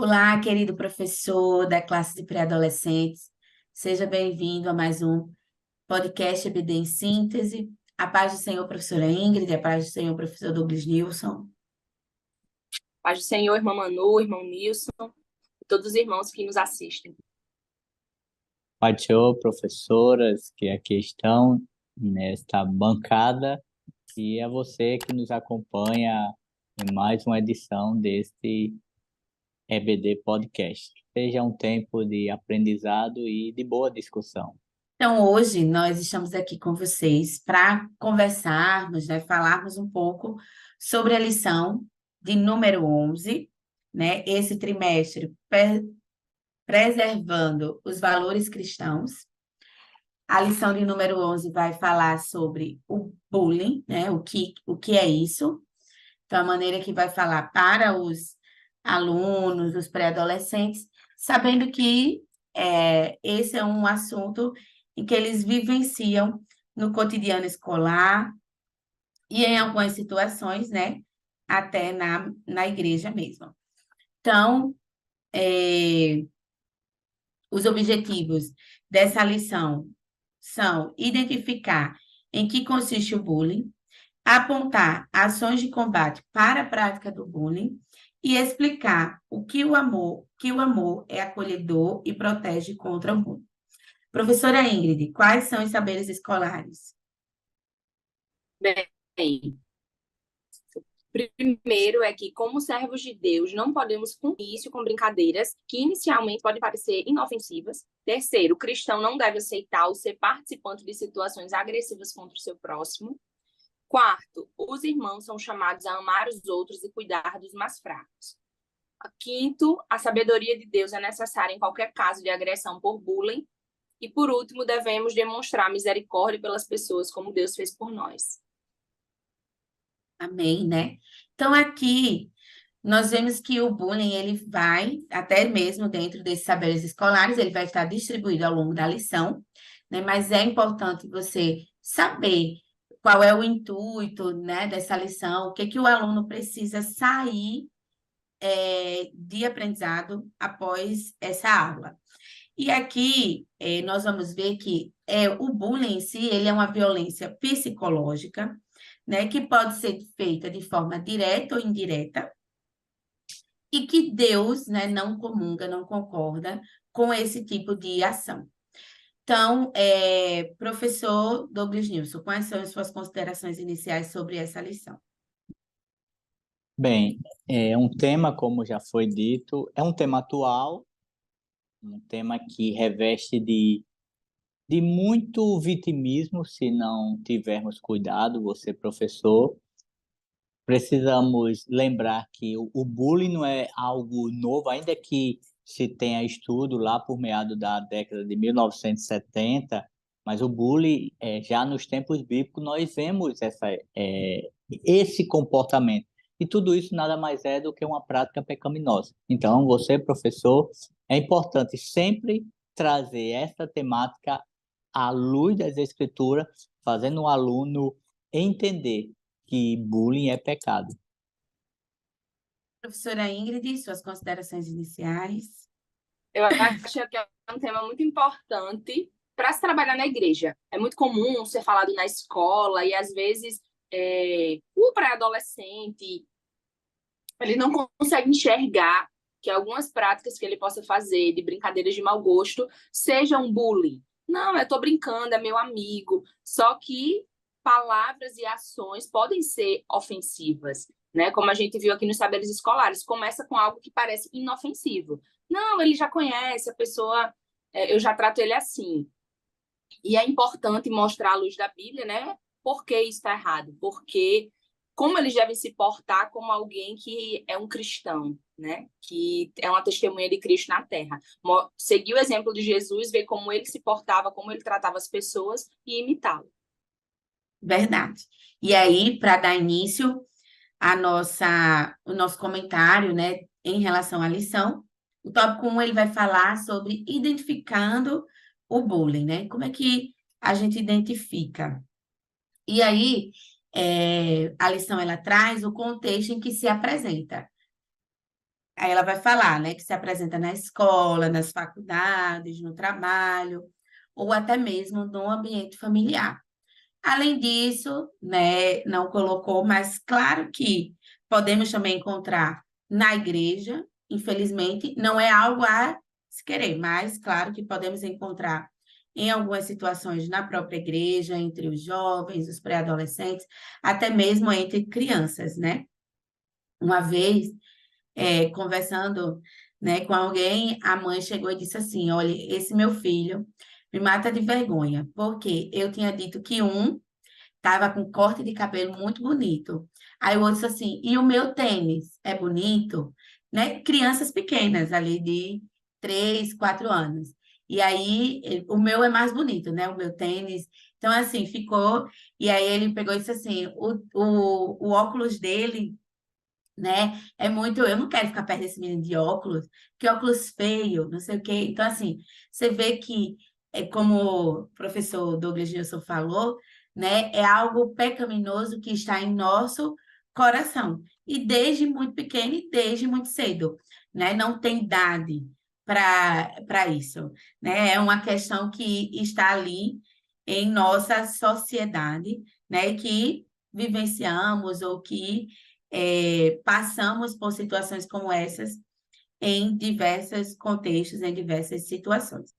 Olá, querido professor da classe de pré-adolescentes. Seja bem-vindo a mais um podcast EBD em Síntese. A paz do Senhor, professora Ingrid, a paz do Senhor, professor Douglas Nilson. Paz do Senhor, irmã Manu, irmão Nilson, e todos os irmãos que nos assistem. Pai do Senhor, professoras que aqui estão nesta bancada e a você que nos acompanha em mais uma edição deste EBD Podcast. Seja um tempo de aprendizado e de boa discussão. Então, hoje nós estamos aqui com vocês para conversarmos, falarmos um pouco sobre a lição de número 11, esse trimestre, preservando os valores cristãos. A lição de número 11 vai falar sobre o bullying, o que é isso. Então, a maneira que vai falar para os alunos, os pré-adolescentes, sabendo que esse é um assunto em que eles vivenciam no cotidiano escolar e em algumas situações, até na igreja mesmo. Então, os objetivos dessa lição são identificar em que consiste o bullying, apontar ações de combate para a prática do bullying e explicar que o amor é acolhedor e protege contra o bullying. Professora Ingrid, quais são os saberes escolares? Bem, primeiro é que, como servos de Deus, não podemos cumprir isso com brincadeiras que inicialmente podem parecer inofensivas. Terceiro, o cristão não deve aceitar ou ser participante de situações agressivas contra o seu próximo. Quarto, os irmãos são chamados a amar os outros e cuidar dos mais fracos. Quinto, a sabedoria de Deus é necessária em qualquer caso de agressão por bullying. E, por último, devemos demonstrar misericórdia pelas pessoas como Deus fez por nós. Amém, Então, aqui, nós vemos que o bullying, ele vai, até mesmo dentro desses saberes escolares, ele vai estar distribuído ao longo da lição, Mas é importante você saber qual é o intuito, dessa lição, o que que o aluno precisa sair de aprendizado após essa aula. E aqui nós vamos ver que o bullying em si, ele é uma violência psicológica, que pode ser feita de forma direta ou indireta, e que Deus, não comunga, não concorda com esse tipo de ação. Então, professor Douglas Nilson, quais são as suas considerações iniciais sobre essa lição? Bem, é um tema, como já foi dito, é um tema atual, um tema que reveste de muito vitimismo se não tivermos cuidado, você professor. Precisamos lembrar que o bullying não é algo novo, ainda que se tenha estudo lá por meado da década de 1970, mas o bullying, já nos tempos bíblicos, nós vemos esse comportamento. E tudo isso nada mais é do que uma prática pecaminosa. Então, você, professor, é importante sempre trazer essa temática à luz das Escrituras, fazendo o aluno entender que bullying é pecado. Professora Ingrid, suas considerações iniciais? Eu acho que é um tema muito importante para se trabalhar na igreja. É muito comum ser falado na escola e, às vezes, o pré-adolescente ele não consegue enxergar que algumas práticas que ele possa fazer de brincadeiras de mau gosto sejam bullying. Não, eu estou brincando, é meu amigo. Só que palavras e ações podem ser ofensivas, Como a gente viu aqui nos saberes escolares, começa com algo que parece inofensivo. Não, ele já conhece, a pessoa, eu já trato ele assim. E é importante mostrar à luz da Bíblia, por que isso está errado, porque como eles devem se portar como alguém que é um cristão, que é uma testemunha de Cristo na Terra. Seguir o exemplo de Jesus, ver como ele se portava, como ele tratava as pessoas e imitá-lo. Verdade. E aí, para dar início o nosso comentário, em relação à lição, o tópico 1, ele vai falar sobre identificando o bullying, Como é que a gente identifica? E aí, a lição, ela traz o contexto em que se apresenta. Aí ela vai falar, né, que se apresenta na escola, nas faculdades, no trabalho, ou até mesmo no ambiente familiar. Além disso, né, não colocou, mas claro que podemos também encontrar na igreja, infelizmente, não é algo a se querer, mas claro que podemos encontrar em algumas situações na própria igreja, entre os jovens, os pré-adolescentes, até mesmo entre crianças, né? Uma vez, conversando, né, com alguém, a mãe chegou e disse assim: olha, esse meu filho me mata de vergonha, porque eu tinha dito que tava com corte de cabelo muito bonito. Aí o outro disse assim, e o meu tênis é bonito? Né? Crianças pequenas, ali de 3, 4 anos. E aí, o meu é mais bonito, né? O meu tênis. Então, assim, ficou. E aí ele pegou e disse assim: o óculos dele, né? É muito. Eu não quero ficar perto desse menino de óculos, que óculos feio, não sei o quê. Então, assim, você vê que, como o professor Douglas Gilson falou, né? É algo pecaminoso que está em nosso coração. E desde muito pequeno e desde muito cedo, né? Não tem idade para isso, né? É uma questão que está ali em nossa sociedade, né? Que vivenciamos ou que passamos por situações como essas em diversos contextos, em diversas situações.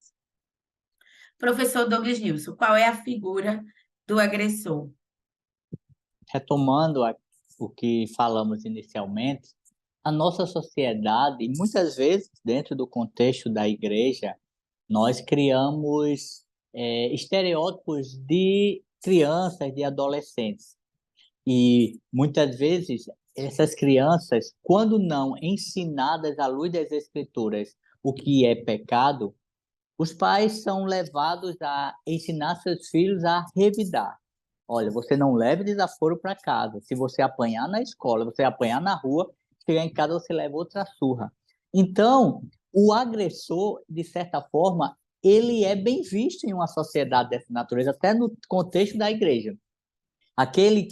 Professor Douglas Nilson, qual é a figura do agressor? Retomando o que falamos inicialmente, a nossa sociedade, e muitas vezes dentro do contexto da igreja, nós criamos estereótipos de crianças, de adolescentes. E muitas vezes essas crianças, quando não ensinadas à luz das Escrituras o que é pecado, os pais são levados a ensinar seus filhos a revidar. Olha, você não leve desaforo para casa. Se você apanhar na escola, você apanhar na rua, chegar em casa você leva outra surra. Então, o agressor, de certa forma, ele é bem visto em uma sociedade dessa natureza, até no contexto da igreja. Aquele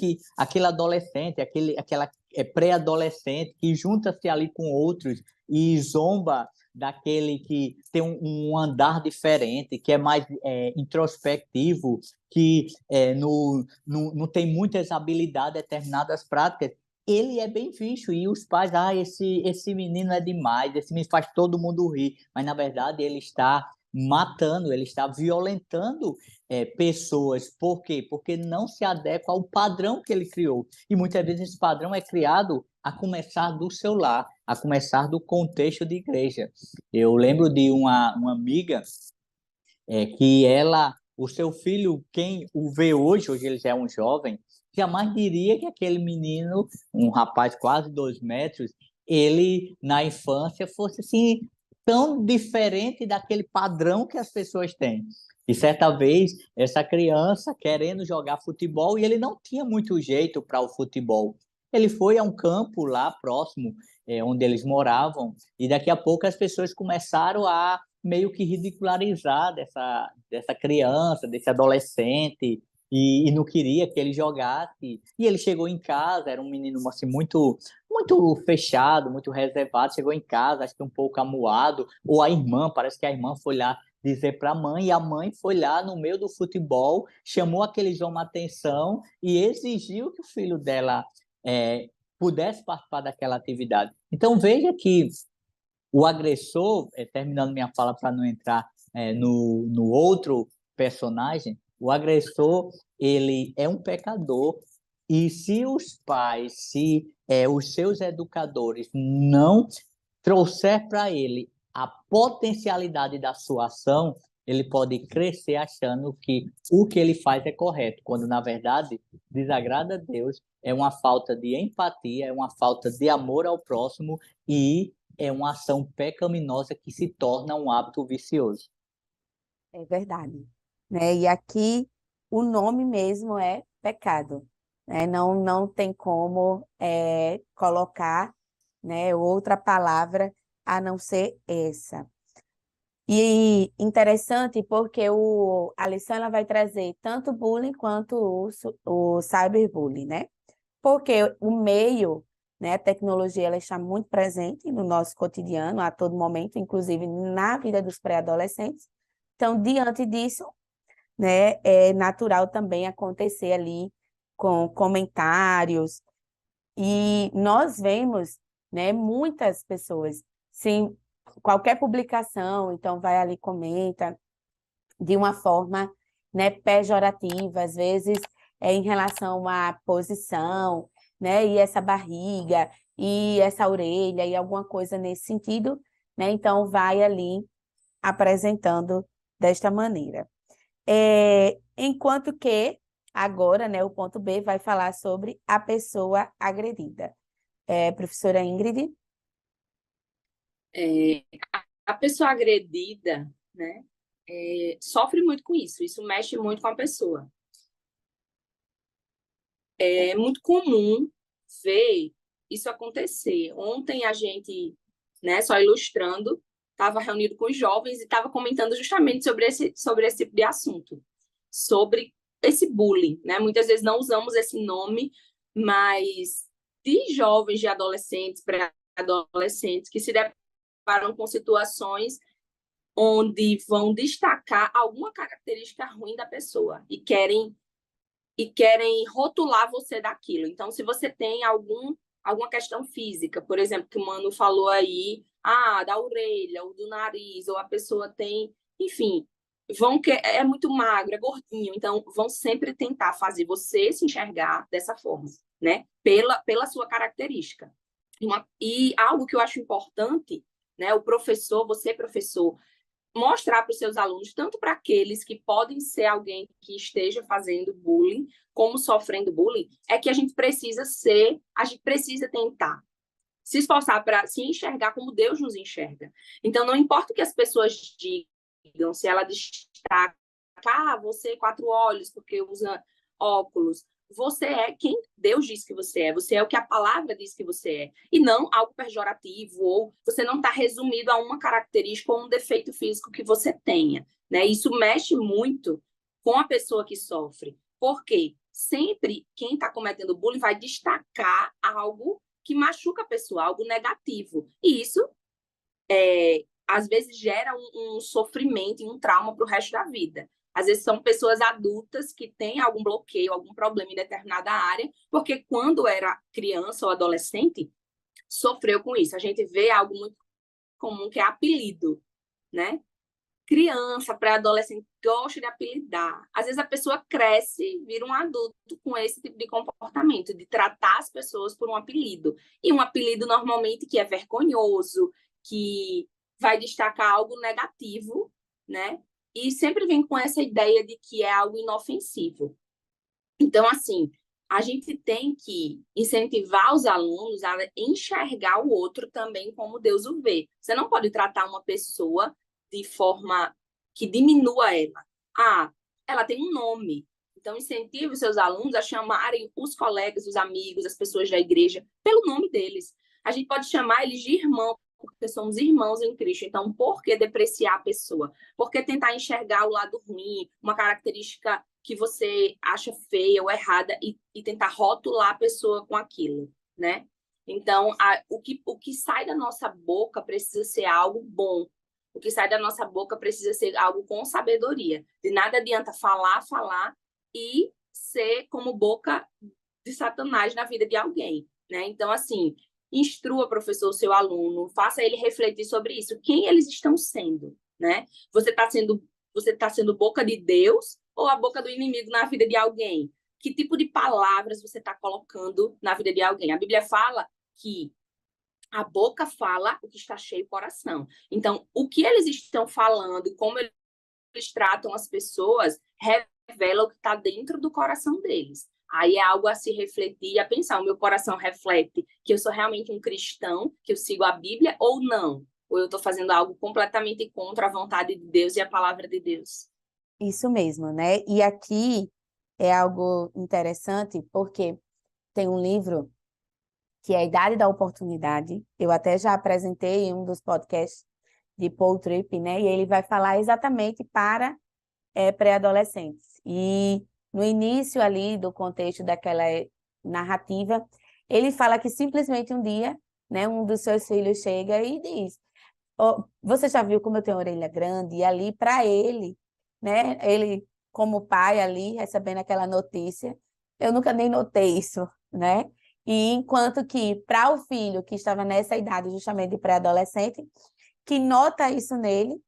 adolescente, aquela pré-adolescente que junta-se ali com outros e zomba daquele que tem um andar diferente, que é mais introspectivo, que não tem muitas habilidades, determinadas práticas, ele é bem visto. E os pais, esse menino é demais, esse menino faz todo mundo rir, mas na verdade ele está matando, ele está violentando pessoas. Por quê? Porque não se adequa ao padrão que ele criou. E muitas vezes esse padrão é criado a começar do seu lar, a começar do contexto de igreja. Eu lembro de uma amiga que o seu filho, quem o vê hoje ele já é um jovem, jamais diria que aquele menino, um rapaz quase 2 metros, ele na infância fosse assim tão diferente daquele padrão que as pessoas têm. E certa vez, essa criança querendo jogar futebol e ele não tinha muito jeito para o futebol. Ele foi a um campo lá próximo, onde eles moravam, e daqui a pouco as pessoas começaram a meio que ridicularizar dessa criança, desse adolescente, e não queria que ele jogasse. E ele chegou em casa, era um menino assim, muito fechado, muito reservado, chegou em casa, acho que um pouco amuado, ou a irmã, parece que a irmã foi lá dizer para a mãe, e a mãe foi lá no meio do futebol, chamou aquele João uma atenção e exigiu que o filho dela pudesse participar daquela atividade. Então veja que o agressor, terminando minha fala para não entrar no outro personagem, o agressor ele é um pecador e se os pais, se os seus educadores não trouxer para ele a potencialidade da sua ação, ele pode crescer achando que o que ele faz é correto, quando na verdade desagrada a Deus, é uma falta de empatia, é uma falta de amor ao próximo e é uma ação pecaminosa que se torna um hábito vicioso. É verdade, né? E aqui o nome mesmo é pecado, né? Não tem como colocar, né, outra palavra a não ser essa. E interessante porque a lição ela vai trazer tanto o bullying quanto o cyberbullying, né? Porque o meio né? A tecnologia ela está muito presente no nosso cotidiano, a todo momento, inclusive na vida dos pré-adolescentes. Então, diante disso, né, é natural também acontecer ali com comentários, e nós vemos, né, muitas pessoas, sim, qualquer publicação, então vai ali, comenta de uma forma, né, pejorativa, às vezes em relação à posição, né, e essa barriga, e essa orelha, e alguma coisa nesse sentido, né, então vai ali apresentando desta maneira. Enquanto que agora, né, o ponto B vai falar sobre a pessoa agredida. Professora Ingrid? É, a pessoa agredida, né, sofre muito com isso. Isso mexe muito com a pessoa. É muito comum ver isso acontecer. Ontem a gente, né, só ilustrando, estava reunido com os jovens e estava comentando justamente sobre esse tipo de assunto, sobre esse bullying, né? Muitas vezes não usamos esse nome, mas de jovens, de adolescentes, pré-adolescentes que se deparam com situações onde vão destacar alguma característica ruim da pessoa e querem rotular você daquilo. Então, se você tem alguma questão física, por exemplo, que o Mano falou aí, da orelha, ou do nariz, ou a pessoa tem, enfim, é muito magro, é gordinho, então vão sempre tentar fazer você se enxergar dessa forma, né? Pela sua característica. E algo que eu acho importante, né? O professor, você professor, mostrar para os seus alunos, tanto para aqueles que podem ser alguém que esteja fazendo bullying, como sofrendo bullying, é que a gente precisa tentar se esforçar para se enxergar como Deus nos enxerga. Então, não importa o que as pessoas digam, se ela destaca, você 4 olhos porque usa óculos, você é quem Deus diz que você é o que a palavra diz que você é, e não algo pejorativo, ou você não está resumido a uma característica ou um defeito físico que você tenha, né? Isso mexe muito com a pessoa que sofre, porque sempre quem está cometendo bullying vai destacar algo que machuca a pessoa, algo negativo, e isso às vezes gera um sofrimento e um trauma para o resto da vida. Às vezes são pessoas adultas que têm algum bloqueio, algum problema em determinada área, porque quando era criança ou adolescente, sofreu com isso. A gente vê algo muito comum que é apelido, né? Criança, pré-adolescente, gosta de apelidar. Às vezes a pessoa cresce, vira um adulto com esse tipo de comportamento, de tratar as pessoas por um apelido. E um apelido normalmente que é vergonhoso, que vai destacar algo negativo, né? E sempre vem com essa ideia de que é algo inofensivo. Então, assim, a gente tem que incentivar os alunos a enxergar o outro também como Deus o vê. Você não pode tratar uma pessoa de forma que diminua ela. Ela tem um nome. Então, incentive os seus alunos a chamarem os colegas, os amigos, as pessoas da igreja pelo nome deles. A gente pode chamar eles de irmão, porque somos irmãos em Cristo. Então, por que depreciar a pessoa? Por que tentar enxergar o lado ruim, uma característica que você acha feia ou errada e tentar rotular a pessoa com aquilo, né? Então, o que sai da nossa boca precisa ser algo bom. O que sai da nossa boca precisa ser algo com sabedoria. De nada adianta falar e ser como boca de Satanás na vida de alguém, né? Então, assim, instrua, professor, o seu aluno, faça ele refletir sobre isso. Quem eles estão sendo, né? Você está sendo boca de Deus ou a boca do inimigo na vida de alguém? Que tipo de palavras você está colocando na vida de alguém? A Bíblia fala que a boca fala o que está cheio o coração. Então, o que eles estão falando, como eles tratam as pessoas, revela o que está dentro do coração deles. Aí é algo a se refletir e a pensar. O meu coração reflete que eu sou realmente um cristão, que eu sigo a Bíblia ou não? Ou eu estou fazendo algo completamente contra a vontade de Deus e a palavra de Deus? Isso mesmo, né? E aqui é algo interessante, porque tem um livro que é A Idade da Oportunidade. Eu até já apresentei em um dos podcasts de Paul Tripp, né? E ele vai falar exatamente para pré-adolescentes. E no início ali do contexto daquela narrativa, Ele fala que simplesmente um dia, né, um dos seus filhos chega e diz: "Ó, você já viu como eu tenho orelha grande?" E ali para ele, né, ele como pai ali recebendo aquela notícia, eu nunca nem notei isso, né? E enquanto que para o filho que estava nessa idade justamente de pré-adolescente, que nota isso nele,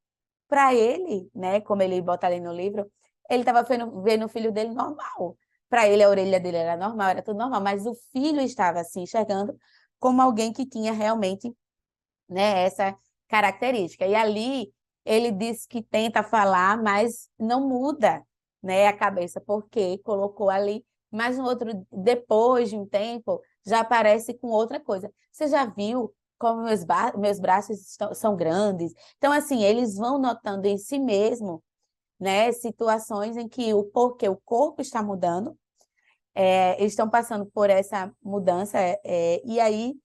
para ele, né, como ele bota ali no livro, ele estava vendo o filho dele normal. Para ele, a orelha dele era normal, era tudo normal, mas o filho estava se enxergando como alguém que tinha realmente, né, essa característica. E ali ele diz que tenta falar, mas não muda, né, a cabeça, porque colocou ali, mas no outro, depois de um tempo, já aparece com outra coisa. Você já viu como meus braços são grandes? Então, assim, eles vão notando em si mesmo, né, situações em que porque o corpo está mudando, eles estão passando por essa mudança, e aí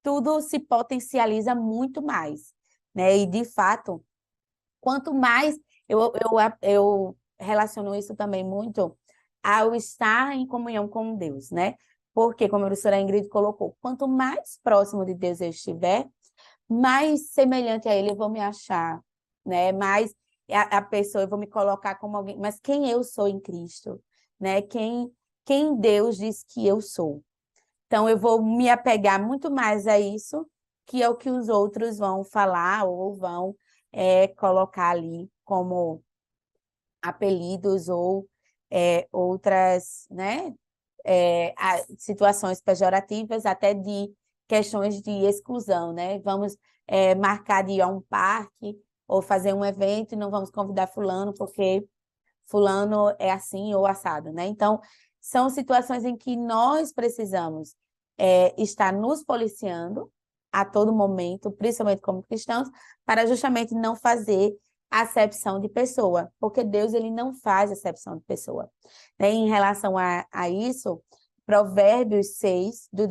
tudo se potencializa muito mais, né? E, de fato, quanto mais eu relaciono isso também muito ao estar em comunhão com Deus, né? Porque, como a professora Ingrid colocou, quanto mais próximo de Deus eu estiver, mais semelhante a Ele eu vou me achar, né? Mais a pessoa, eu vou me colocar como alguém, mas quem eu sou em Cristo, né? Quem Deus diz que eu sou. Então, eu vou me apegar muito mais a isso que é o que os outros vão falar ou vão colocar ali como apelidos ou outras, né, situações pejorativas, até de questões de exclusão, né? Vamos marcar de ir a um parque ou fazer um evento e não vamos convidar fulano porque fulano é assim ou assado, né? Então, são situações em que nós precisamos estar nos policiando a todo momento, principalmente como cristãos, para justamente não fazer acepção de pessoa, porque Deus ele não faz acepção de pessoa. Né? Em relação a isso, Provérbios 6, do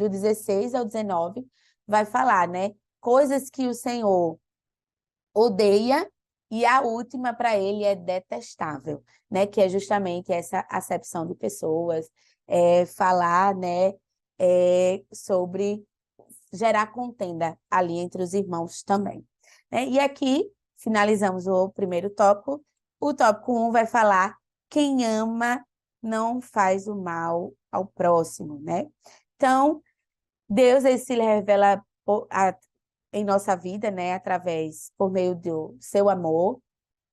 16 ao 19, vai falar, né? Coisas que o Senhor odeia e a última para ele é detestável, né? Que é justamente essa acepção de pessoas, falar, né, sobre gerar contenda ali entre os irmãos também. Né? E aqui finalizamos o primeiro tópico. O tópico 1 vai falar quem ama não faz o mal ao próximo, né? Então, Deus ele se revela em nossa vida, né, através, por meio do seu amor,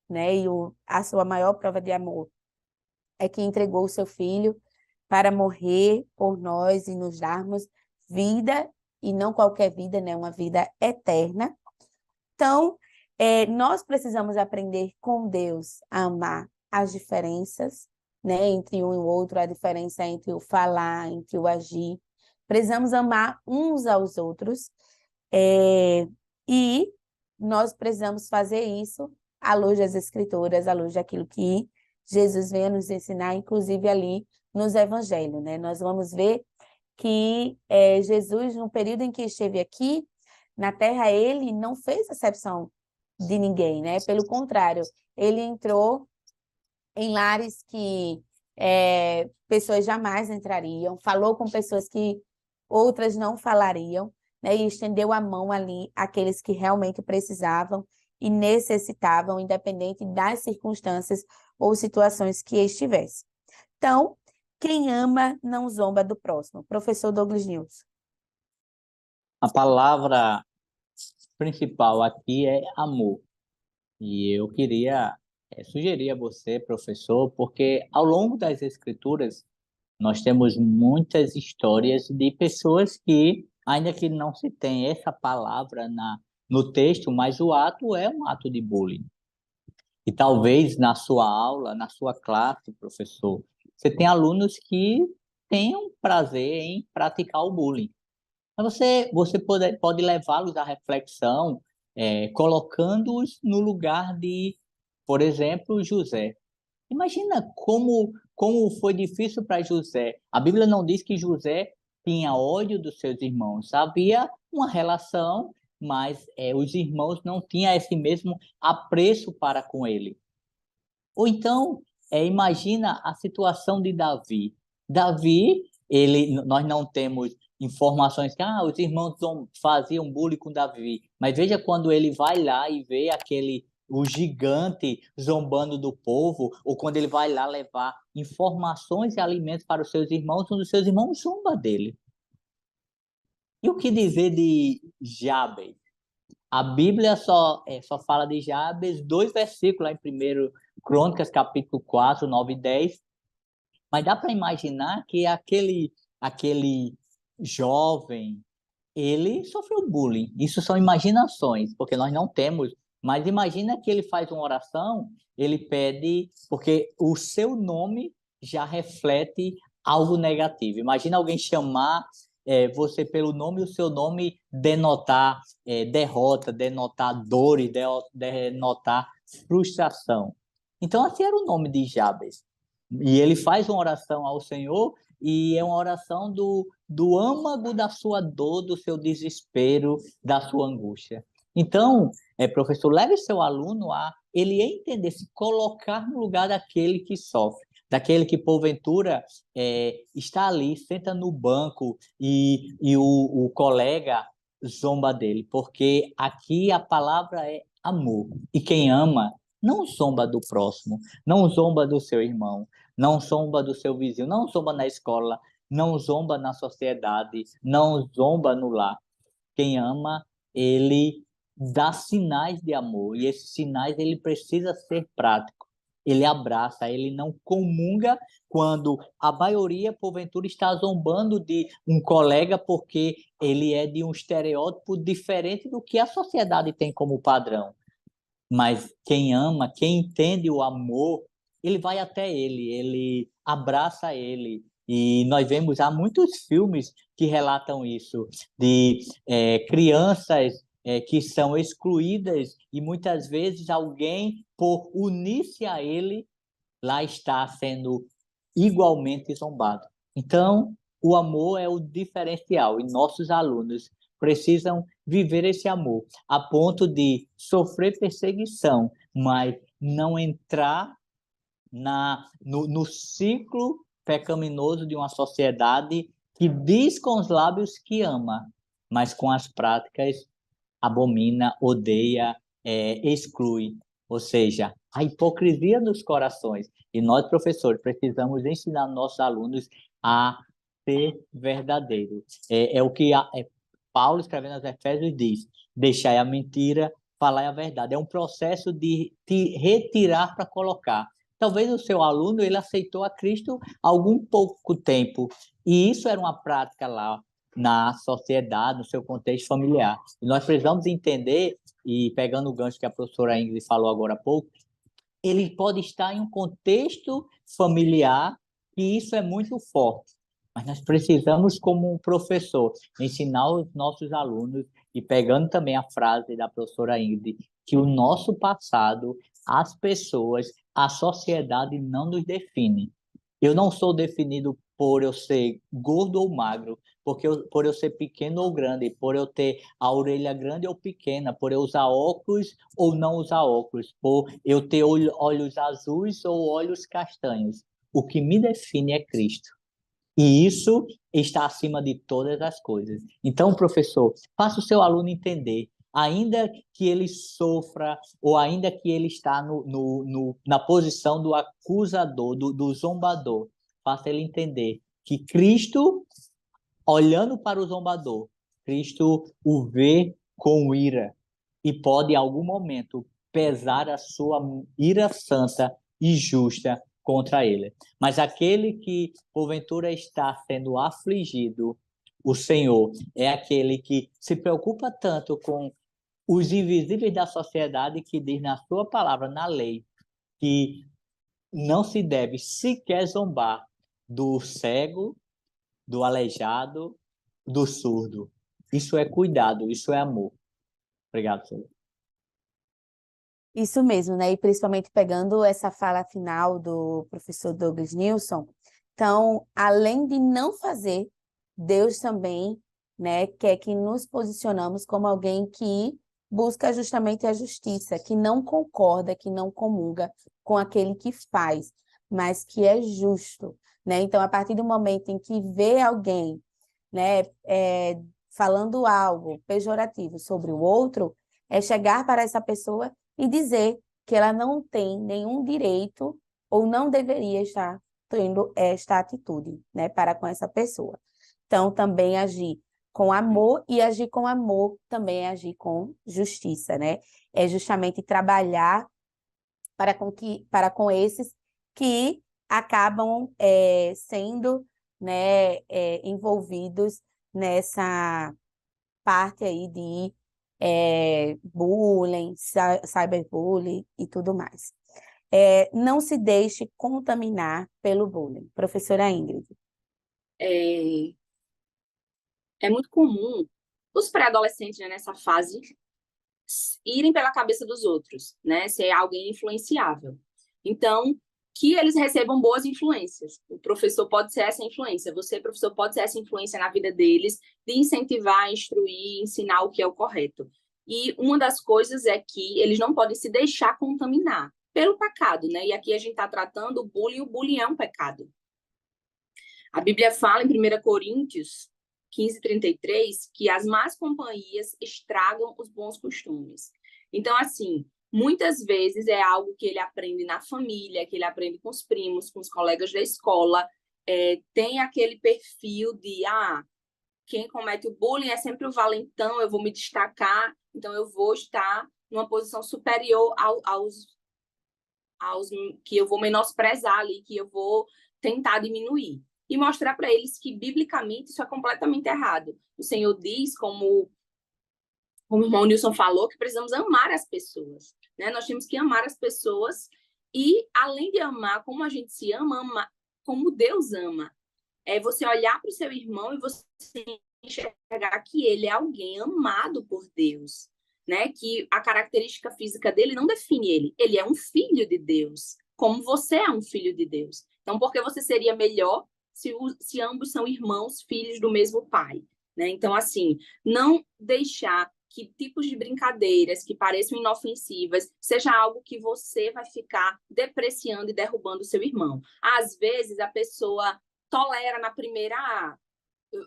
né, e a sua maior prova de amor é que entregou o seu filho para morrer por nós e nos darmos vida, e não qualquer vida, né, uma vida eterna. Então, nós precisamos aprender com Deus a amar as diferenças, né, entre um e o outro, a diferença entre o falar, entre o agir. Precisamos amar uns aos outros, e nós precisamos fazer isso à luz das Escrituras, à luz daquilo que Jesus vem a nos ensinar, inclusive ali nos Evangelhos, né? Nós vamos ver que Jesus, no período em que esteve aqui na Terra, ele não fez acepção de ninguém, né? Pelo contrário, ele entrou em lares que pessoas jamais entrariam, falou com pessoas que outras não falariam, né? E estendeu a mão ali àqueles que realmente precisavam e necessitavam, independente das circunstâncias ou situações que estivesse. Então, quem ama não zomba do próximo. Professor Douglas News. A palavra principal aqui é amor. E eu queria sugerir a você, professor, porque ao longo das Escrituras nós temos muitas histórias de pessoas que, ainda que não se tenha essa palavra no texto, mas o ato é um ato de bullying. E talvez na sua aula, na sua classe, professor, você tem alunos que tenham prazer em praticar o bullying. Mas você pode levá-los à reflexão, colocando-os no lugar de, por exemplo, José. Imagina como foi difícil para José. A Bíblia não diz que José tinha ódio dos seus irmãos. Havia uma relação, mas os irmãos não tinham esse mesmo apreço para com ele. Ou então, imagina a situação de Davi. Davi nós não temos informações que os irmãos faziam bullying com Davi, mas veja quando ele vai lá e vê o gigante zombando do povo, ou quando ele vai lá levar informações e alimentos para os seus irmãos, um dos seus irmãos zomba dele. E o que dizer de Jabes? A Bíblia só fala de Jabes 2 versículos, lá em 1 Crônicas, capítulo 4, 9 e 10. Mas dá para imaginar que aquele jovem, ele sofreu bullying. Isso são imaginações, porque nós não temos. Mas imagina que ele faz uma oração, ele pede, porque o seu nome já reflete algo negativo. Imagina alguém chamar você pelo nome e o seu nome denotar derrota, denotar dores, denotar frustração. Então, assim era o nome de Jabes. E ele faz uma oração ao Senhor, e é uma oração do âmago da sua dor, do seu desespero, da sua angústia. Então, professor, leve seu aluno a ele entender, se colocar no lugar daquele que sofre, daquele que, porventura, está ali, senta no banco e o colega zomba dele, porque aqui a palavra é amor. E quem ama não zomba do próximo, não zomba do seu irmão, não zomba do seu vizinho, não zomba na escola, não zomba na sociedade, não zomba no lar. Quem ama, ele dá sinais de amor, e esses sinais ele precisa ser prático. Ele abraça, ele não comunga quando a maioria, porventura, está zombando de um colega porque ele é de um estereótipo diferente do que a sociedade tem como padrão. Mas quem ama, quem entende o amor, ele vai até ele abraça ele. E nós vemos, há muitos filmes que relatam isso, de crianças que são excluídas, e muitas vezes alguém, por unir-se a ele, lá está sendo igualmente zombado. Então, o amor é o diferencial, e nossos alunos precisam viver esse amor, a ponto de perseguição, mas não entrar no ciclo pecaminoso de uma sociedade que diz com os lábios que ama, mas com as práticas abomina, odeia, exclui. Ou seja, a hipocrisia dos corações. E nós, professores, precisamos ensinar nossos alunos a ser verdadeiro. É o que Paulo, escrevendo aos Efésios, diz: deixai a mentira, falai a verdade. É um processo de te retirar para colocar. Talvez o seu aluno ele aceitou a Cristo há algum pouco tempo, e isso era uma prática lá na sociedade, no seu contexto familiar. E nós precisamos entender, e pegando o gancho que a professora Ingrid falou agora há pouco, ele pode estar em um contexto familiar e isso é muito forte. Mas nós precisamos, como um professor, ensinar os nossos alunos, e pegando também a frase da professora Ingrid, que o nosso passado, as pessoas, a sociedade não nos define. Eu não sou definido por eu ser gordo ou magro, por eu ser pequeno ou grande, por eu ter a orelha grande ou pequena, por eu usar óculos ou não usar óculos, por eu ter olhos azuis ou olhos castanhos. O que me define é Cristo. E isso está acima de todas as coisas. Então, professor, faça o seu aluno entender, ainda que ele sofra, ou ainda que ele está na posição do acusador, do zombador, faça ele entender que Cristo, olhando para o zombador, Cristo o vê com ira e pode, em algum momento, pesar a sua ira santa e justa contra ele. Mas aquele que, porventura, está sendo afligido, o Senhor é aquele que se preocupa tanto com os invisíveis da sociedade, que diz na sua palavra, na lei, que não se deve sequer zombar do cego, do aleijado, do surdo. Isso é cuidado, isso é amor. Obrigado, senhor. Isso mesmo, né? E principalmente pegando essa fala final do professor Douglas Nilson. Então, além de não fazer, Deus também, né, quer que nos posicionamos como alguém que busca justamente a justiça, que não concorda, que não comunga com aquele que faz. mas que é justo, né? Então, a partir do momento em que vê alguém, né, falando algo pejorativo sobre o outro, é chegar para essa pessoa e dizer que ela não tem nenhum direito ou não deveria estar tendo esta atitude, né, para com essa pessoa. Então, também agir com amor, e agir com amor também é agir com justiça, né? É justamente trabalhar para com esses que acabam sendo, né, envolvidos nessa parte aí de bullying, cyberbullying e tudo mais. Não se deixe contaminar pelo bullying. Professora Ingrid. É muito comum os pré-adolescentes, né, nessa fase irem pela cabeça dos outros, né, ser alguém influenciável. Então, que eles recebam boas influências. O professor pode ser essa influência, você, professor, pode ser essa influência na vida deles, de incentivar, instruir, ensinar o que é o correto. E uma das coisas é que eles não podem se deixar contaminar pelo pecado, né? E aqui a gente está tratando o bullying é um pecado. A Bíblia fala em 1 Coríntios 15:33 que as más companhias estragam os bons costumes. Então, assim, muitas vezes é algo que ele aprende na família, que ele aprende com os primos, com os colegas da escola. Tem aquele perfil de, quem comete o bullying é sempre o valentão, eu vou me destacar, então eu vou estar numa posição superior aos que eu vou menosprezar ali, que eu vou tentar diminuir. E mostrar para eles que, biblicamente, isso é completamente errado. O Senhor diz, como o irmão Nilson falou, que precisamos amar as pessoas, né? Nós temos que amar as pessoas e, além de amar como a gente se ama, amar como Deus ama. É você olhar para o seu irmão e você enxergar que ele é alguém amado por Deus, né? Que a característica física dele não define ele. Ele é um filho de Deus, como você é um filho de Deus. Então, por que você seria melhor se ambos são irmãos, filhos do mesmo pai, né? Então, assim, não deixar que tipos de brincadeiras que pareçam inofensivas seja algo que você vai ficar depreciando e derrubando o seu irmão. Às vezes, a pessoa tolera na primeira,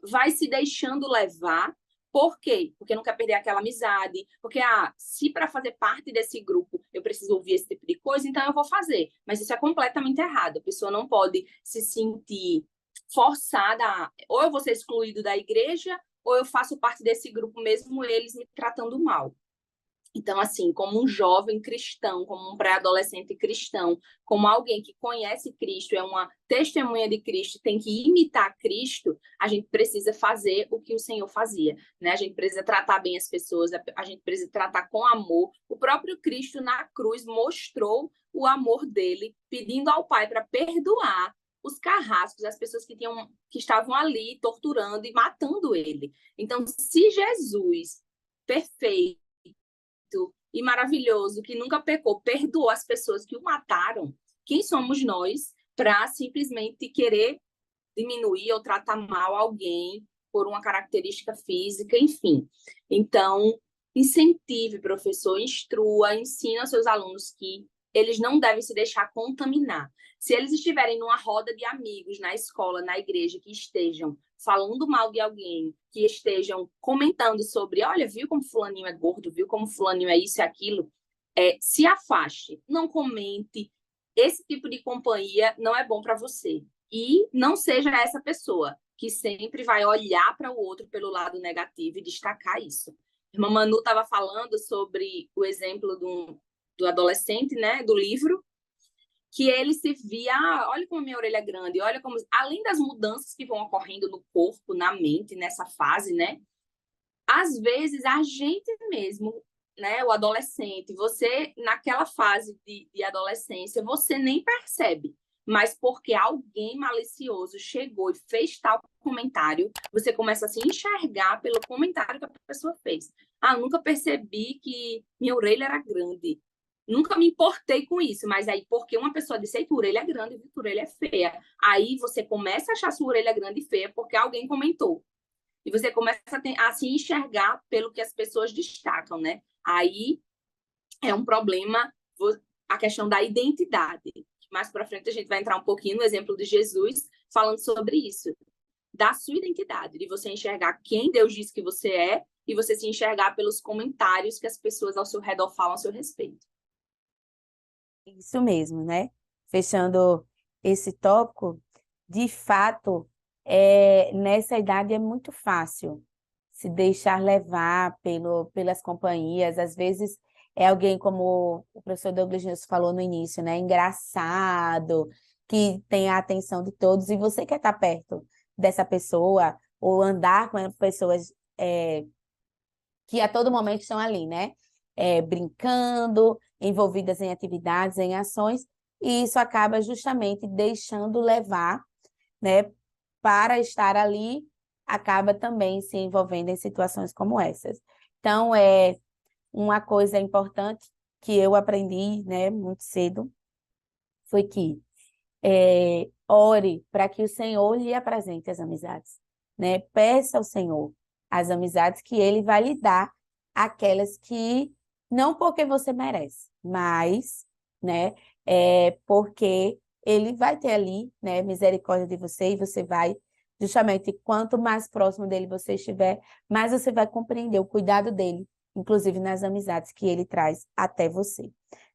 vai se deixando levar. Por quê? Porque não quer perder aquela amizade, porque se para fazer parte desse grupo eu preciso ouvir esse tipo de coisa, então eu vou fazer. Mas isso é completamente errado. A pessoa não pode se sentir forçada, ou eu vou ser excluído da igreja, ou eu faço parte desse grupo mesmo eles me tratando mal. Então, assim, como um jovem cristão, como um pré-adolescente cristão, como alguém que conhece Cristo, é uma testemunha de Cristo, tem que imitar Cristo, a gente precisa fazer o que o Senhor fazia, né? A gente precisa tratar bem as pessoas, a gente precisa tratar com amor. O próprio Cristo na cruz mostrou o amor dele, pedindo ao Pai para perdoar os carrascos, as pessoas que estavam ali torturando e matando ele. Então, se Jesus, perfeito e maravilhoso, que nunca pecou, perdoou as pessoas que o mataram, quem somos nós para simplesmente querer diminuir ou tratar mal alguém por uma característica física, enfim. Então, incentive, professor, instrua, ensina aos seus alunos que eles não devem se deixar contaminar. Se eles estiverem numa roda de amigos, na escola, na igreja, que estejam falando mal de alguém, que estejam comentando sobre, olha, viu como fulaninho é gordo, viu como fulaninho é isso e aquilo, se afaste, não comente. Esse tipo de companhia não é bom para você. E não seja essa pessoa que sempre vai olhar para o outro pelo lado negativo e destacar isso. A irmã Manu estava falando sobre o exemplo do adolescente, né, do livro, que ele se via, olha como minha orelha é grande, olha como, além das mudanças que vão ocorrendo no corpo, na mente, nessa fase, né, às vezes a gente mesmo, né, o adolescente, você naquela fase de adolescência, você nem percebe, mas porque alguém malicioso chegou e fez tal comentário, você começa a se enxergar pelo comentário que a pessoa fez. Nunca percebi que minha orelha era grande. Nunca me importei com isso, mas aí porque uma pessoa disse, tua orelha é grande, tua orelha é feia. Aí você começa a achar sua orelha grande e feia porque alguém comentou. E você começa a se enxergar pelo que as pessoas destacam, né? Aí é um problema a questão da identidade. mais para frente a gente vai entrar um pouquinho no exemplo de Jesus, falando sobre isso, da sua identidade, de você enxergar quem Deus diz que você é e você se enxergar pelos comentários que as pessoas ao seu redor falam a seu respeito. Isso mesmo, né? Fechando esse tópico, de fato, nessa idade é muito fácil se deixar levar pelas companhias. Às vezes é alguém, como o professor Douglas News falou no início, né? Engraçado, que tem a atenção de todos, e você quer estar perto dessa pessoa, ou andar com pessoas que a todo momento estão ali, né? Brincando, envolvidas em atividades, em ações, e isso acaba justamente deixando levar, né? Para estar ali, acaba também se envolvendo em situações como essas. Então, uma coisa importante que eu aprendi, né, muito cedo, foi que ore para que o Senhor lhe apresente as amizades, né? Peça ao Senhor as amizades que Ele vai lhe dar, aquelas que não porque você merece, mas, né, porque Ele vai ter ali, né, misericórdia de você, e você vai, justamente, quanto mais próximo dele você estiver, mais você vai compreender o cuidado dele, inclusive nas amizades que Ele traz até você,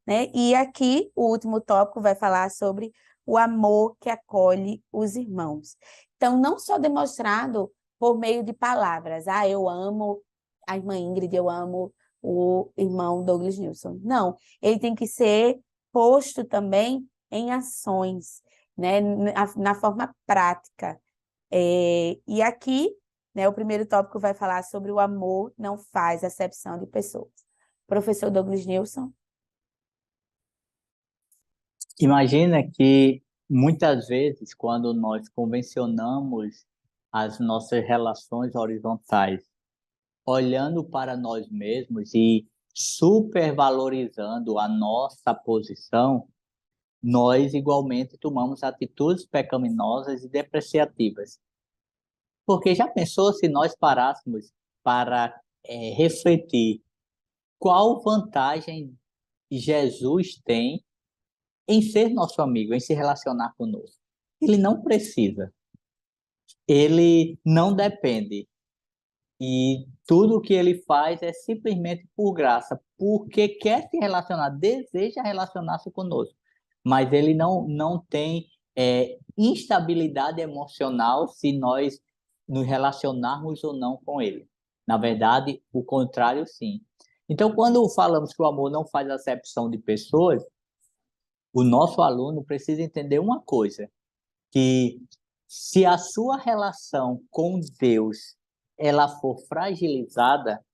né? E aqui o último tópico vai falar sobre o amor que acolhe os irmãos. Então, não só demonstrado por meio de palavras, eu amo a irmã Ingrid, eu amo o irmão Douglas Nilson. Não, ele tem que ser posto também em ações, né, na forma prática. E aqui, né, o primeiro tópico vai falar sobre o amor não faz acepção de pessoas. Professor Douglas Nilson. Imagina que muitas vezes, quando nós convencionamos as nossas relações horizontais, olhando para nós mesmos e supervalorizando a nossa posição, nós igualmente tomamos atitudes pecaminosas e depreciativas. Porque já pensou se nós parássemos para refletir qual vantagem Jesus tem em ser nosso amigo, em se relacionar conosco? Ele não precisa, ele não depende. E tudo o que ele faz é simplesmente por graça, porque quer se relacionar, deseja relacionar-se conosco. Mas ele não tem instabilidade emocional se nós nos relacionarmos ou não com ele. Na verdade, o contrário, sim. Então, quando falamos que o amor não faz acepção de pessoas, o nosso aluno precisa entender uma coisa, que se a sua relação com Deus ela for fragilizada,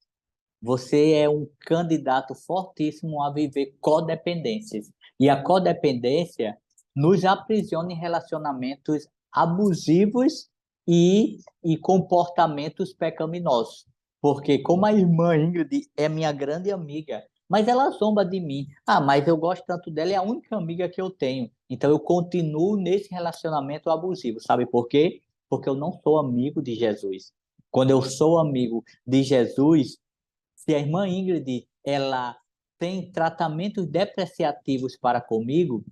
você é um candidato fortíssimo a viver codependências. E a codependência nos aprisiona em relacionamentos abusivos e comportamentos pecaminosos. Porque, como a irmã Ingrid é minha grande amiga, mas ela zomba de mim. Mas eu gosto tanto dela, é a única amiga que eu tenho. Então, eu continuo nesse relacionamento abusivo. Sabe por quê? Porque eu não sou amigo de Jesus. Quando eu sou amigo de Jesus, se a irmã Ingrid ela tem tratamentos depreciativos para comigo,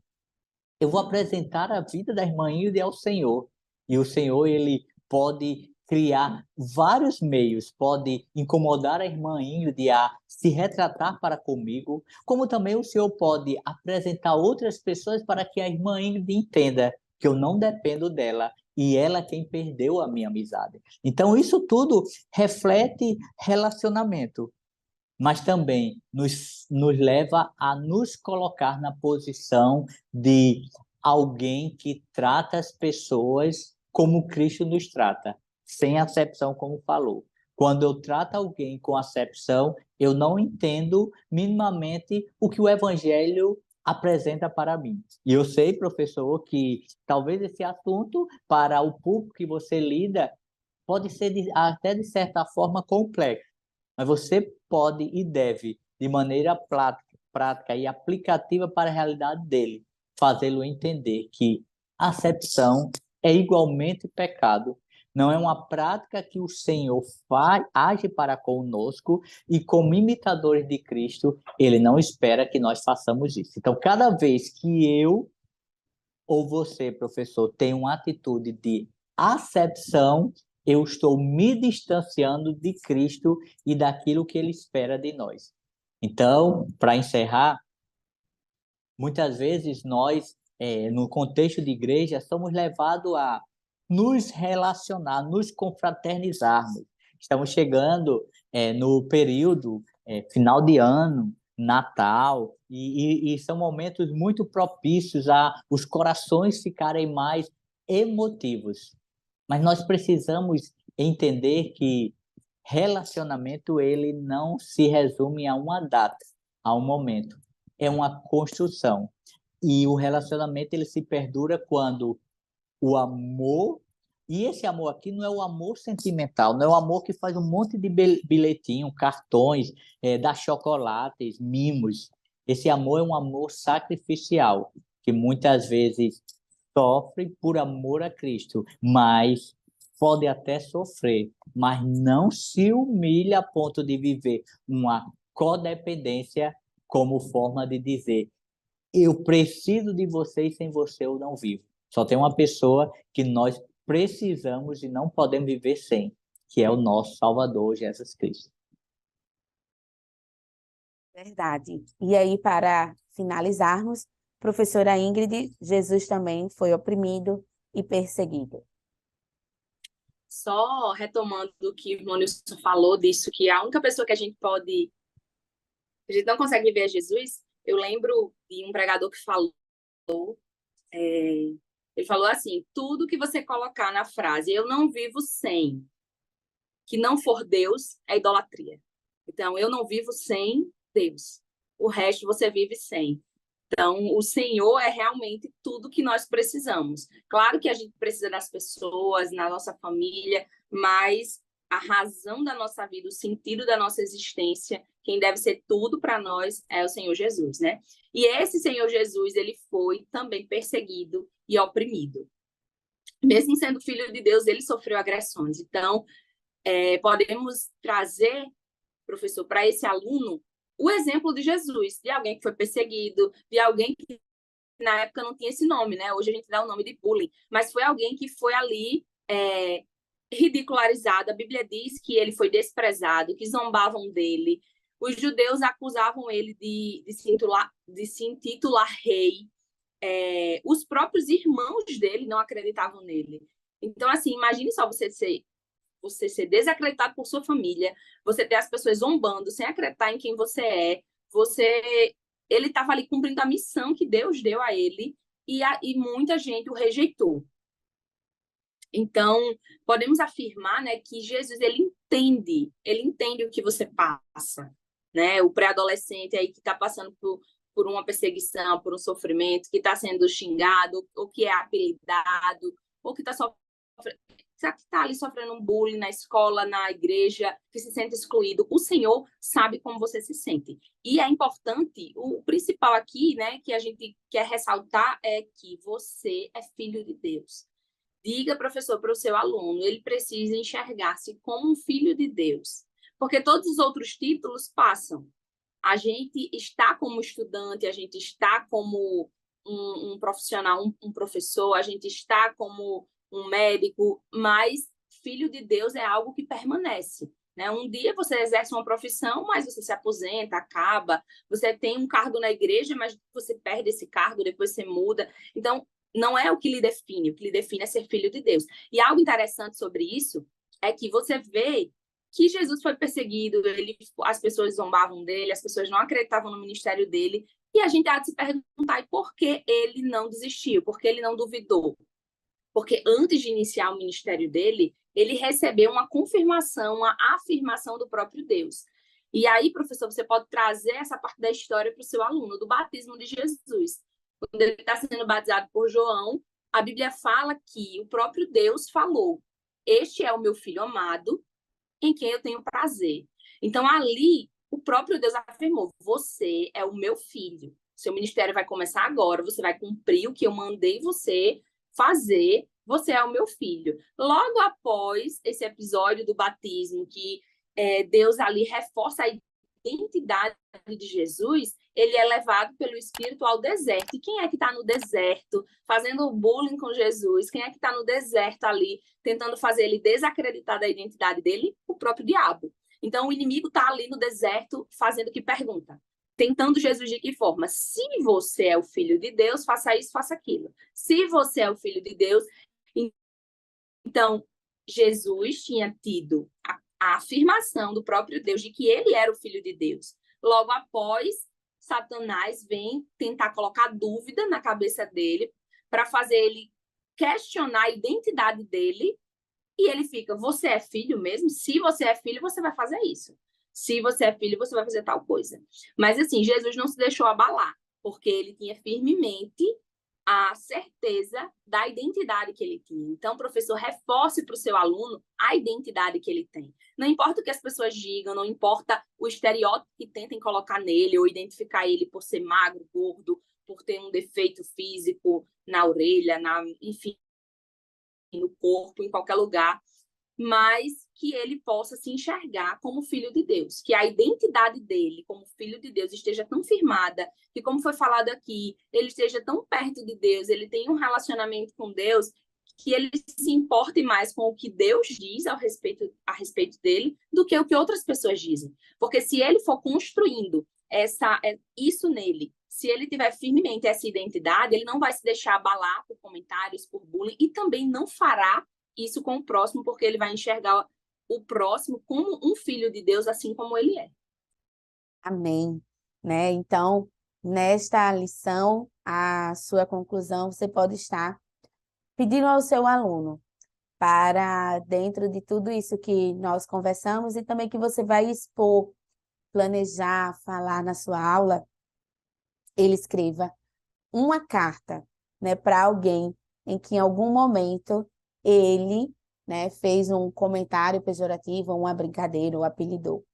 eu vou apresentar a vida da irmã Ingrid ao Senhor. E o Senhor, ele pode criar vários meios, pode incomodar a irmã Ingrid a se retratar para comigo, como também o Senhor pode apresentar outras pessoas para que a irmã Ingrid entenda que eu não dependo dela e ela é quem perdeu a minha amizade. Então, isso tudo reflete relacionamento, mas também nos leva a nos colocar na posição de alguém que trata as pessoas como Cristo nos trata, sem acepção, como falou. Quando eu trato alguém com acepção, eu não entendo minimamente o que o Evangelho apresenta para mim. E eu sei, professor, que talvez esse assunto, para o público que você lida, pode ser até de certa forma complexo, mas você pode e deve, de maneira prática e aplicativa para a realidade dele, fazê-lo entender que acepção é igualmente pecado. Não é uma prática que o Senhor age para conosco e, como imitadores de Cristo, ele não espera que nós façamos isso. Então, cada vez que eu ou você, professor, tem uma atitude de acepção, eu estou me distanciando de Cristo e daquilo que ele espera de nós. Então, para encerrar, muitas vezes nós, no contexto de igreja, somos levados a nos relacionar, nos confraternizarmos. Estamos chegando no período final de ano, Natal, e são momentos muito propícios a os corações ficarem mais emotivos. Mas nós precisamos entender que relacionamento ele não se resume a uma data, a um momento. É uma construção. E o relacionamento ele se perdura quando o amor, e esse amor aqui não é o amor sentimental, não é o amor que faz um monte de bilhetinho, cartões, dá chocolates, mimos. Esse amor é um amor sacrificial, que muitas vezes sofre por amor a Cristo, mas pode até sofrer, mas não se humilha a ponto de viver uma codependência como forma de dizer eu preciso de você e sem você eu não vivo. Só tem uma pessoa que nós precisamos e não podemos viver sem, que é o nosso Salvador, Jesus Cristo. Verdade. E aí, para finalizarmos, professora Ingrid, Jesus também foi oprimido e perseguido. Só retomando o que o Monilson falou disso, que a única pessoa que a gente não consegue viver é Jesus. Eu lembro de um pregador que falou, ele falou assim, tudo que você colocar na frase, eu não vivo sem, que não for Deus, é idolatria. Então, eu não vivo sem Deus. O resto você vive sem. Então, o Senhor é realmente tudo que nós precisamos. Claro que a gente precisa das pessoas, na nossa família, mas a razão da nossa vida, o sentido da nossa existência, quem deve ser tudo para nós é o Senhor Jesus, né? E esse Senhor Jesus, ele foi também perseguido e oprimido. Mesmo sendo filho de Deus, ele sofreu agressões. Então, podemos trazer, professor, para esse aluno, o exemplo de Jesus, de alguém que foi perseguido, de alguém que na época não tinha esse nome, né? Hoje a gente dá o nome de bullying, mas foi alguém que foi ali ridicularizado. A Bíblia diz que ele foi desprezado, que zombavam dele. Os judeus acusavam ele de se intitular rei. Os próprios irmãos dele não acreditavam nele. Então, assim, imagine só você ser desacreditado por sua família, você ter as pessoas zombando, sem acreditar em quem você é, ele estava ali cumprindo a missão que Deus deu a ele, e muita gente o rejeitou. Então, podemos afirmar, né, que Jesus, ele entende o que você passa, né? O pré-adolescente aí que está passando por uma perseguição, por um sofrimento, que está sendo xingado, ou que é apelidado, ou que está ali sofrendo um bullying na escola, na igreja, que se sente excluído. O Senhor sabe como você se sente. E é importante, o principal aqui, né, que a gente quer ressaltar é que você é filho de Deus. Diga, professor, para o seu aluno, ele precisa enxergar-se como um filho de Deus. Porque todos os outros títulos passam. A gente está como estudante, a gente está como um profissional, um professor, a gente está como um médico, mas filho de Deus é algo que permanece, né? Um dia você exerce uma profissão, mas você se aposenta, acaba, você tem um cargo na igreja, mas você perde esse cargo, depois você muda. Então, não é o que lhe define, o que lhe define é ser filho de Deus. E algo interessante sobre isso é que você vê que Jesus foi perseguido, as pessoas zombavam dele, as pessoas não acreditavam no ministério dele, e a gente há de se perguntar, e por que ele não desistiu? Por que ele não duvidou? Porque antes de iniciar o ministério dele, ele recebeu uma confirmação, uma afirmação do próprio Deus. E aí, professor, você pode trazer essa parte da história para o seu aluno, do batismo de Jesus. Quando ele está sendo batizado por João, a Bíblia fala que o próprio Deus falou, este é o meu filho amado, em quem eu tenho prazer. Então, ali, o próprio Deus afirmou, você é o meu filho. Seu ministério vai começar agora, você vai cumprir o que eu mandei você fazer, você é o meu filho. Logo após esse episódio do batismo, que Deus ali reforça a identidade de Jesus, ele é levado pelo Espírito ao deserto. E quem é que está no deserto fazendo bullying com Jesus? Quem é que está no deserto ali tentando fazer ele desacreditar da identidade dele? O próprio diabo. Então, o inimigo está ali no deserto fazendo que pergunta? Tentando Jesus de que forma? Se você é o filho de Deus, faça isso, faça aquilo. Se você é o filho de Deus, então Jesus tinha tido a afirmação do próprio Deus de que ele era o filho de Deus. Logo após, Satanás vem tentar colocar dúvida na cabeça dele para fazer ele questionar a identidade dele, e ele fica: você é filho mesmo? Se você é filho, você vai fazer isso. Se você é filho, você vai fazer tal coisa. Mas assim, Jesus não se deixou abalar, porque ele tinha firmemente a certeza da identidade que ele tinha. Então, professor, reforce para o seu aluno a identidade que ele tem. Não importa o que as pessoas digam, não importa o estereótipo que tentem colocar nele ou identificar ele por ser magro, gordo, por ter um defeito físico na orelha, enfim, no corpo, em qualquer lugar, mas que ele possa se enxergar como filho de Deus, que a identidade dele como filho de Deus esteja tão firmada, que, como foi falado aqui, ele esteja tão perto de Deus, ele tenha um relacionamento com Deus, que ele se importe mais com o que Deus diz a respeito dele do que o que outras pessoas dizem. Porque se ele for construindo isso nele, se ele tiver firmemente essa identidade, ele não vai se deixar abalar por comentários, por bullying, e também não fará isso com o próximo, porque ele vai enxergar o próximo como um filho de Deus, assim como ele é. Amém. Né? Então, nesta lição, a sua conclusão, você pode estar pedindo ao seu aluno para, dentro de tudo isso que nós conversamos e também que você vai expor, planejar, falar na sua aula, ele escreva uma carta, né, para alguém em que em algum momento ele, né, fez um comentário pejorativo, uma brincadeira, ou apelidou.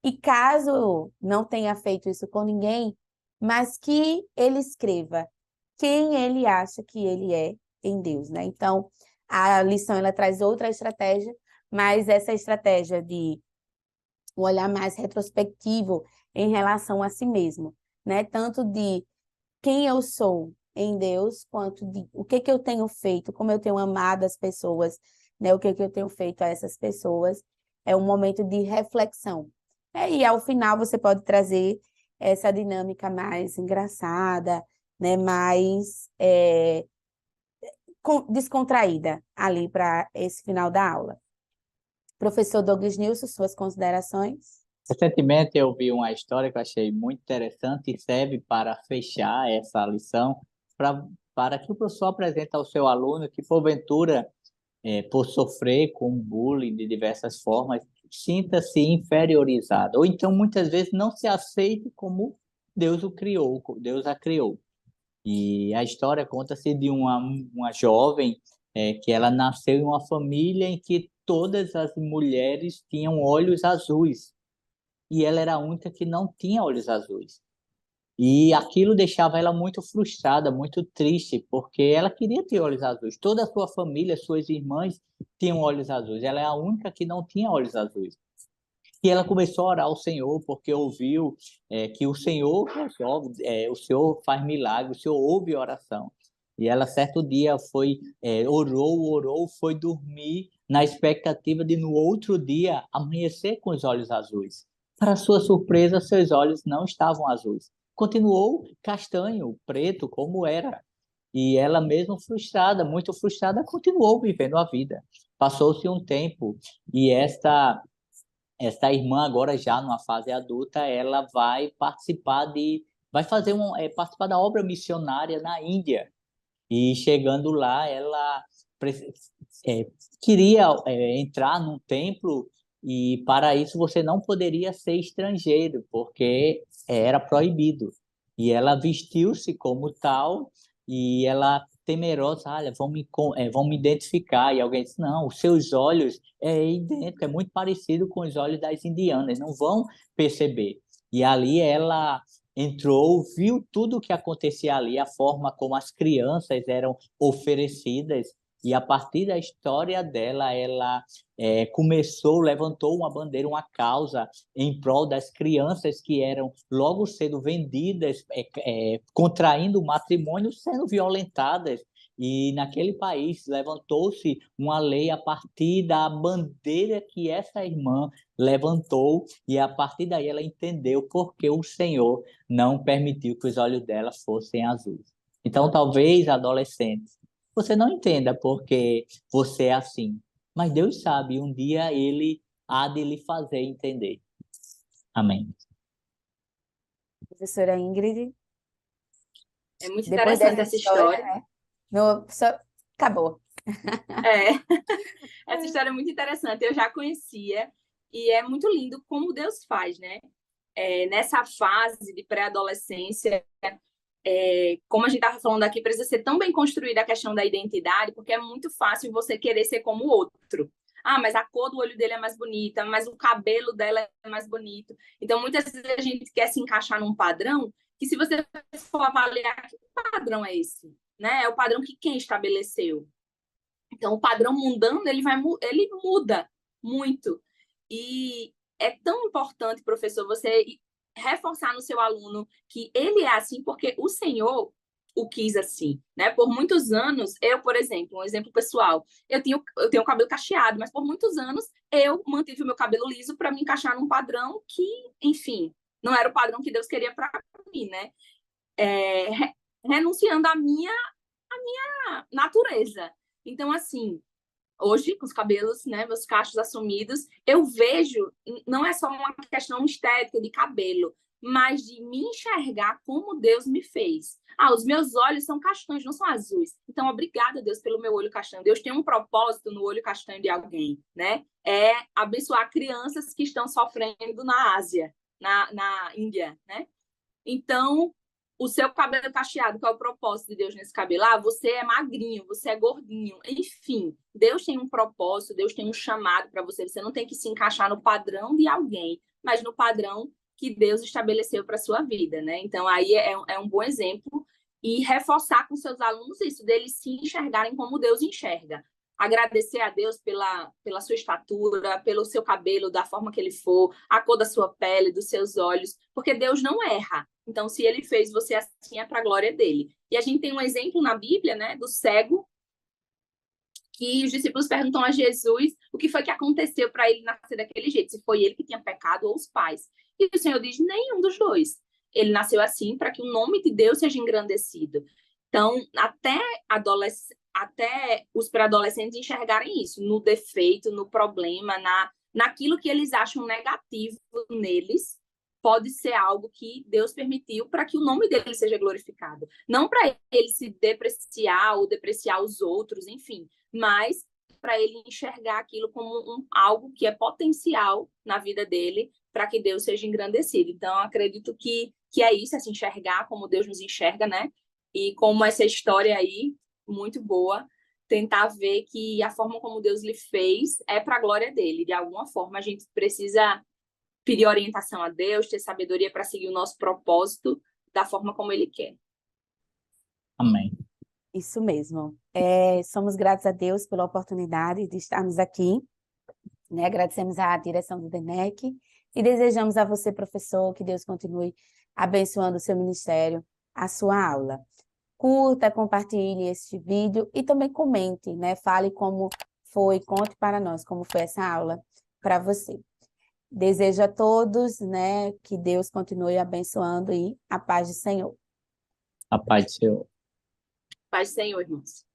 E caso não tenha feito isso com ninguém, mas que ele escreva quem ele acha que ele é em Deus, né? Então, a lição ela traz outra estratégia, mas essa estratégia de um olhar mais retrospectivo em relação a si mesmo, né? Tanto de quem eu sou em Deus, quanto de o que eu tenho feito, como eu tenho amado as pessoas, né? O que eu tenho feito a essas pessoas. É um momento de reflexão. E ao final você pode trazer essa dinâmica mais engraçada, né? Mais descontraída ali para esse final da aula. Professor Douglas Nilson, suas considerações? Recentemente eu vi uma história que eu achei muito interessante e serve para fechar essa lição, para que o professor apresente ao seu aluno que, porventura, por sofrer com bullying de diversas formas, sinta-se inferiorizado, ou então muitas vezes não se aceite como Deus o criou, Deus a criou. E a história conta-se de uma jovem que ela nasceu em uma família em que todas as mulheres tinham olhos azuis, e ela era a única que não tinha olhos azuis. E aquilo deixava ela muito frustrada, muito triste, porque ela queria ter olhos azuis. Toda a sua família, suas irmãs tinham olhos azuis. Ela é a única que não tinha olhos azuis. E ela começou a orar ao Senhor, porque ouviu que o Senhor resolve, o Senhor faz milagre, o Senhor ouve a oração. E ela, certo dia, orou, foi dormir na expectativa de, no outro dia, amanhecer com os olhos azuis. Para sua surpresa, seus olhos não estavam azuis. Continuou castanho, preto, como era. E ela mesmo frustrada, muito frustrada, continuou vivendo a vida. Passou-se um tempo e esta irmã agora já numa fase adulta, ela vai participar da obra missionária na Índia. E chegando lá, ela queria entrar num templo, e para isso você não poderia ser estrangeiro, porque era proibido. E ela vestiu-se como tal, e ela temerosa, olha, vão me identificar. E alguém disse, não, os seus olhos é idêntico, é muito parecido com os olhos das indianas, não vão perceber. E ali ela entrou, viu tudo o que acontecia ali, a forma como as crianças eram oferecidas, E a partir da história dela, ela levantou uma bandeira, uma causa em prol das crianças que eram logo cedo vendidas, contraindo o matrimônio, sendo violentadas. E naquele país levantou-se uma lei a partir da bandeira que essa irmã levantou, e a partir daí ela entendeu por que o Senhor não permitiu que os olhos dela fossem azuis. Então, talvez, adolescentes, você não entenda porque você é assim, mas Deus sabe, um dia Ele há de lhe fazer entender. Amém. Professora Ingrid, É muito depois interessante dessa essa história. né? Acabou. É. Essa história é muito interessante. Eu já conhecia e é muito lindo como Deus faz, né? Nessa fase de pré-adolescência, como a gente estava falando aqui, precisa ser tão bem construída a questão da identidade, porque é muito fácil você querer ser como o outro. Ah, mas a cor do olho dele é mais bonita, mas o cabelo dela é mais bonito. Então, muitas vezes a gente quer se encaixar num padrão que, se você for avaliar, que padrão é esse? Né? É o padrão que quem estabeleceu? Então, o padrão mundano, ele muda muito. E é tão importante, professor, você reforçar no seu aluno que ele é assim porque o Senhor o quis assim, né? Por muitos anos, eu, por exemplo, um exemplo pessoal, eu tenho o cabelo cacheado, mas por muitos anos eu mantive o meu cabelo liso para me encaixar num padrão que, enfim, não era o padrão que Deus queria para mim, né? Renunciando à minha natureza. Então, assim, hoje, com os cabelos, né, meus cachos assumidos, eu vejo, não é só uma questão estética de cabelo, mas de me enxergar como Deus me fez. Ah, os meus olhos são castanhos, não são azuis. Então, obrigada, Deus, pelo meu olho castanho. Deus tem um propósito no olho castanho de alguém, né? É abençoar crianças que estão sofrendo na Ásia, na Índia, né? Então, o seu cabelo cacheado, qual é o propósito de Deus nesse cabelo? Ah, você é magrinho, você é gordinho. Enfim, Deus tem um propósito, Deus tem um chamado para você. Você não tem que se encaixar no padrão de alguém, mas no padrão que Deus estabeleceu para a sua vida, né? Então, aí é um bom exemplo. E reforçar com seus alunos isso, deles se enxergarem como Deus enxerga. Agradecer a Deus pela sua estatura, pelo seu cabelo, da forma que ele for, a cor da sua pele, dos seus olhos, porque Deus não erra. Então, se ele fez você assim, é para a glória dele. E a gente tem um exemplo na Bíblia, né, do cego, que os discípulos perguntam a Jesus o que foi que aconteceu para ele nascer daquele jeito, se foi ele que tinha pecado ou os pais. E o Senhor diz, nenhum dos dois. Ele nasceu assim para que o nome de Deus seja engrandecido. Então, até os pré-adolescentes enxergarem isso, no defeito, no problema, naquilo que eles acham negativo neles, pode ser algo que Deus permitiu para que o nome dele seja glorificado. Não para ele se depreciar ou depreciar os outros, enfim, mas para ele enxergar aquilo como algo que é potencial na vida dele para que Deus seja engrandecido. Então, acredito que é isso, é se enxergar como Deus nos enxerga, né? E como essa história aí, muito boa, tentar ver que a forma como Deus lhe fez é para a glória dele. De alguma forma, a gente precisa pedir orientação a Deus, ter sabedoria para seguir o nosso propósito da forma como ele quer. Amém. Isso mesmo. Somos gratos a Deus pela oportunidade de estarmos aqui, né? Agradecemos à direção do DENEC e desejamos a você, professor, que Deus continue abençoando o seu ministério, a sua aula. Curta, compartilhe este vídeo e também comente, né? Fale como foi, conte para nós como foi essa aula para você. Desejo a todos, né, que Deus continue abençoando e a paz do Senhor. A paz do Senhor. Paz do Senhor, irmãos.